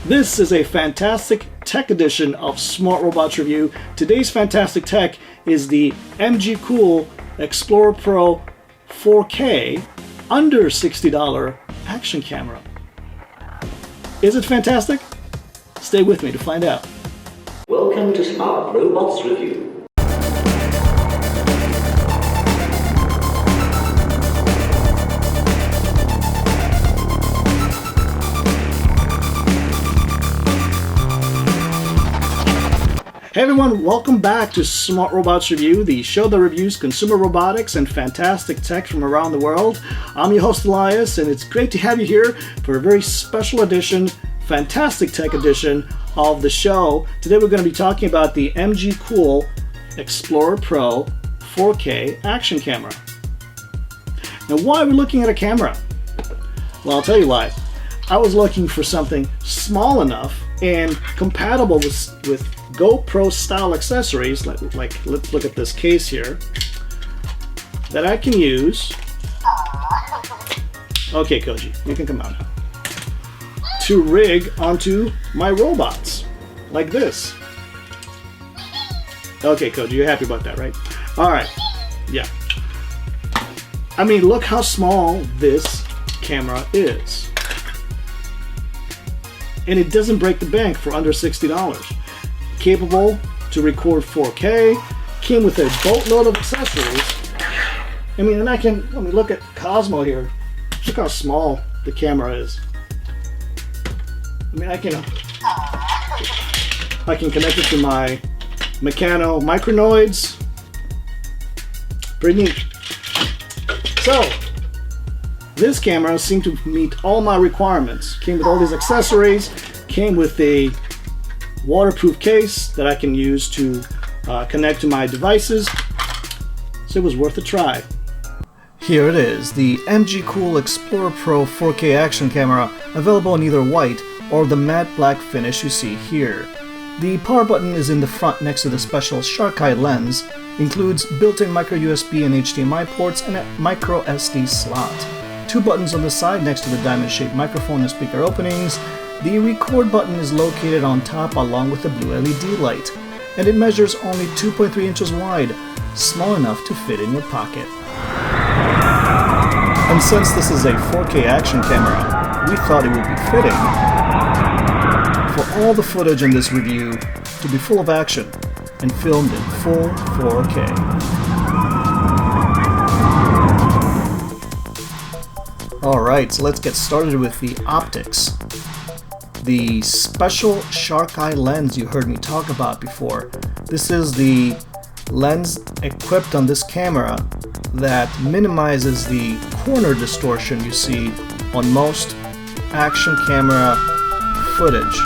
This is a fantastic tech edition of Smart Robots Review. Today's fantastic tech is the MGCOOL Explorer Pro 4K under $60 action camera. Is it fantastic? Stay with me to find out. Welcome to Smart Robots Review. Hey everyone, welcome back to Smart Robots Review, the show that reviews consumer robotics and fantastic tech from around the world. I'm your host Elias, and it's great to have you here for a very special edition, fantastic tech edition of the show. Today we're going to be talking about the MGCOOL Explorer Pro 4K action camera. Now, why are we looking at a camera? Well, I'll tell you why. I was looking for something small enough and compatible with GoPro style accessories, like let's look at this case here, that I can use. Okay, Koji, you can come out now. To rig onto my robots, like this. Okay, Koji, you're happy about that, right? All right, yeah. I mean, look how small this camera is. And it doesn't break the bank for under $60. Capable to record 4K, came with a boatload of accessories. I mean, look at Cosmo here. Look how small the camera is. I mean, I can connect it to my Meccano Micronoids. Pretty neat. So, this camera seemed to meet all my requirements. Came with all these accessories, came with a waterproof case that I can use to connect to my devices, so it was worth a try. Here it is, the MGCOOL Explorer Pro 4K action camera, available in either white or the matte black finish you see here. The power button is in the front next to the special Sharkeye Lens, includes built-in micro USB and HDMI ports and a micro SD slot. Two buttons on the side next to the diamond-shaped microphone and speaker openings. The record button is located on top along with the blue LED light, and it measures only 2.3 inches wide, small enough to fit in your pocket. And since this is a 4K action camera, we thought it would be fitting for all the footage in this review to be full of action and filmed in full 4K. Alright, so let's get started with the optics. The special Sharkeye lens you heard me talk about before. This is the lens equipped on this camera that minimizes the corner distortion you see on most action camera footage.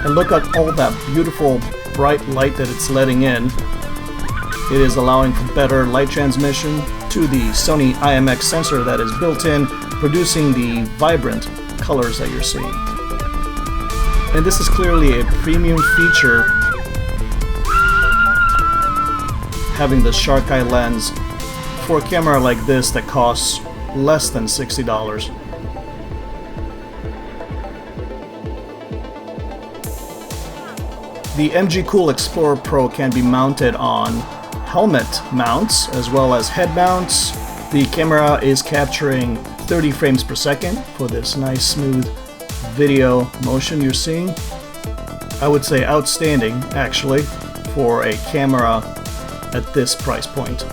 And look at all that beautiful bright light that it's letting in. It is allowing for better light transmission to the Sony IMX sensor that is built in, producing the vibrant colors that you're seeing. And this is clearly a premium feature, having the Sharkeye lens for a camera like this that costs less than $60. The MGCOOL Explorer Pro can be mounted on helmet mounts as well as head mounts. The camera is capturing 30 frames per second for this nice smooth video motion you're seeing. I would say outstanding, actually, for a camera at this price point.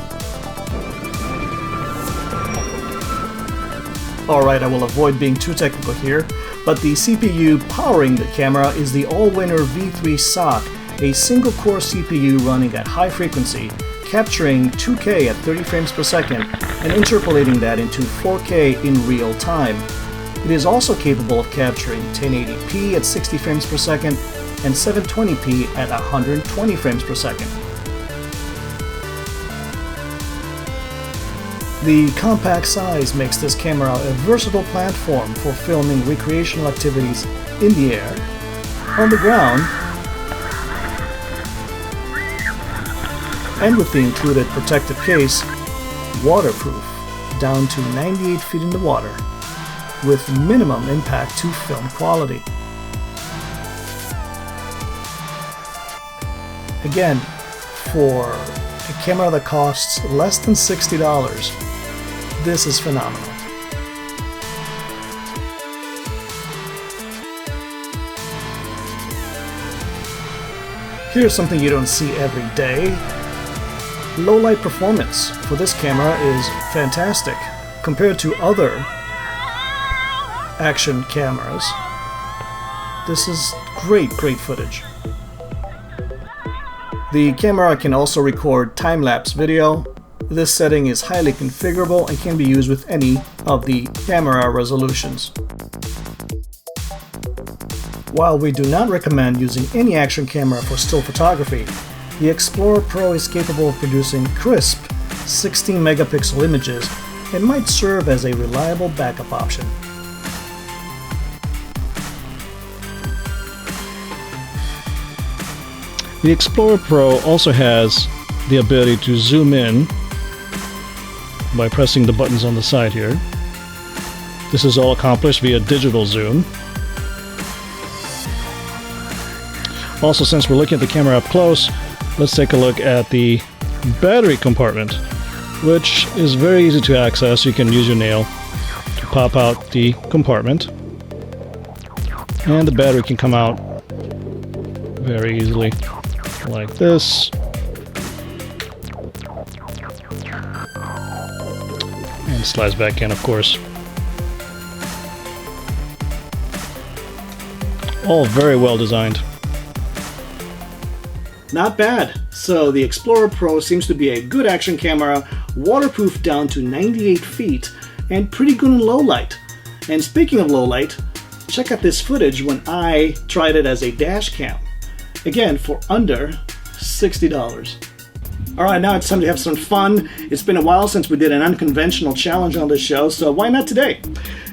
Alright, I will avoid being too technical here, but the CPU powering the camera is the Allwinner V3 SoC, a single-core CPU running at high frequency, capturing 2K at 30 frames per second and interpolating that into 4K in real time. It is also capable of capturing 1080p at 60 frames per second and 720p at 120 frames per second. The compact size makes this camera a versatile platform for filming recreational activities in the air, on the ground, and with the included protective case, waterproof down to 98 feet in the water, with minimum impact to film quality. Again, for a camera that costs less than $60, this is phenomenal. Here's something you don't see every day. Low light performance for this camera is fantastic compared to other action cameras. This is great footage. The camera can also record time-lapse video. This setting is highly configurable and can be used with any of the camera resolutions. While we do not recommend using any action camera for still photography, the Explorer Pro is capable of producing crisp 16 megapixel images and might serve as a reliable backup option. The Explorer Pro also has the ability to zoom in by pressing the buttons on the side here. This is all accomplished via digital zoom. Also, since we're looking at the camera up close, let's take a look at the battery compartment, which is very easy to access. You can use your nail to pop out the compartment, and the battery can come out very easily like this. And slides back in, of course. All very well designed. Not bad. So the Explorer Pro seems to be a good action camera, waterproof down to 98 feet, and pretty good in low light. And speaking of low light, check out this footage when I tried it as a dash cam. Again, for under $60. Alright, now it's time to have some fun. It's been a while since we did an unconventional challenge on this show, so why not today?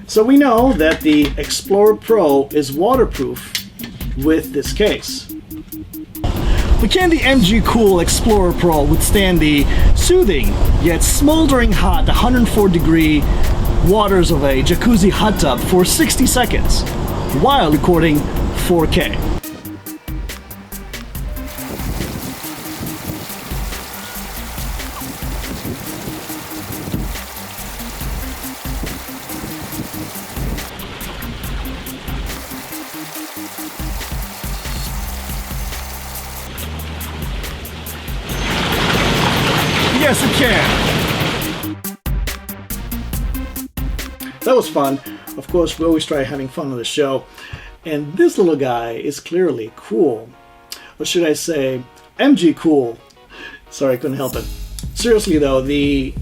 So we know that the Explorer Pro is waterproof with this case. But can the MGCOOL Explorer Pro withstand the soothing yet smoldering hot 104-degree waters of a jacuzzi hot tub for 60 seconds while recording 4K? Yes, it can! That was fun. Of course, we always try having fun on the show. And this little guy is clearly cool. Or should I say, MGCOOL. Sorry, I couldn't help it. Seriously though, the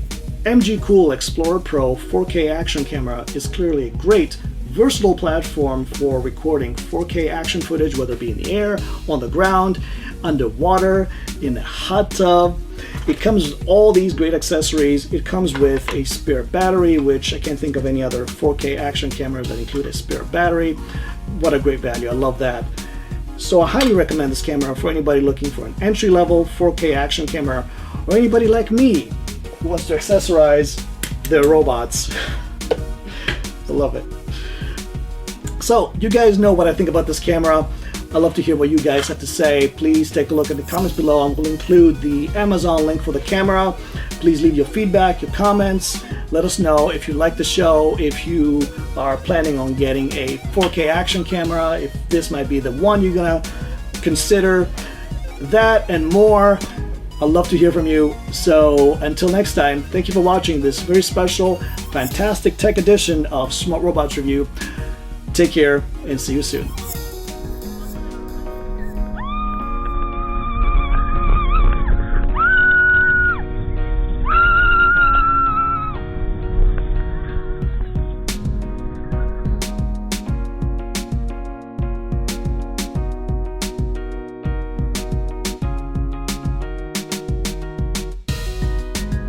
MGCOOL Explorer Pro 4K action camera is clearly a great, versatile platform for recording 4K action footage, whether it be in the air, on the ground, underwater, in a hot tub. It comes with all these great accessories. It comes with a spare battery, which I can't think of any other 4K action cameras that include a spare battery. What a great value, I love that. So I highly recommend this camera for anybody looking for an entry-level 4K action camera, or anybody like me who wants to accessorize their robots. I love it. So you guys know what I think about this camera. I'd love to hear what you guys have to say. Please take a look at the comments below. I will include the Amazon link for the camera. Please leave your feedback, your comments. Let us know if you like the show, if you are planning on getting a 4K action camera, if this might be the one you're gonna consider. That and more. I'd love to hear from you. So until next time, thank you for watching this very special, fantastic tech edition of Smart Robots Review. Take care and see you soon.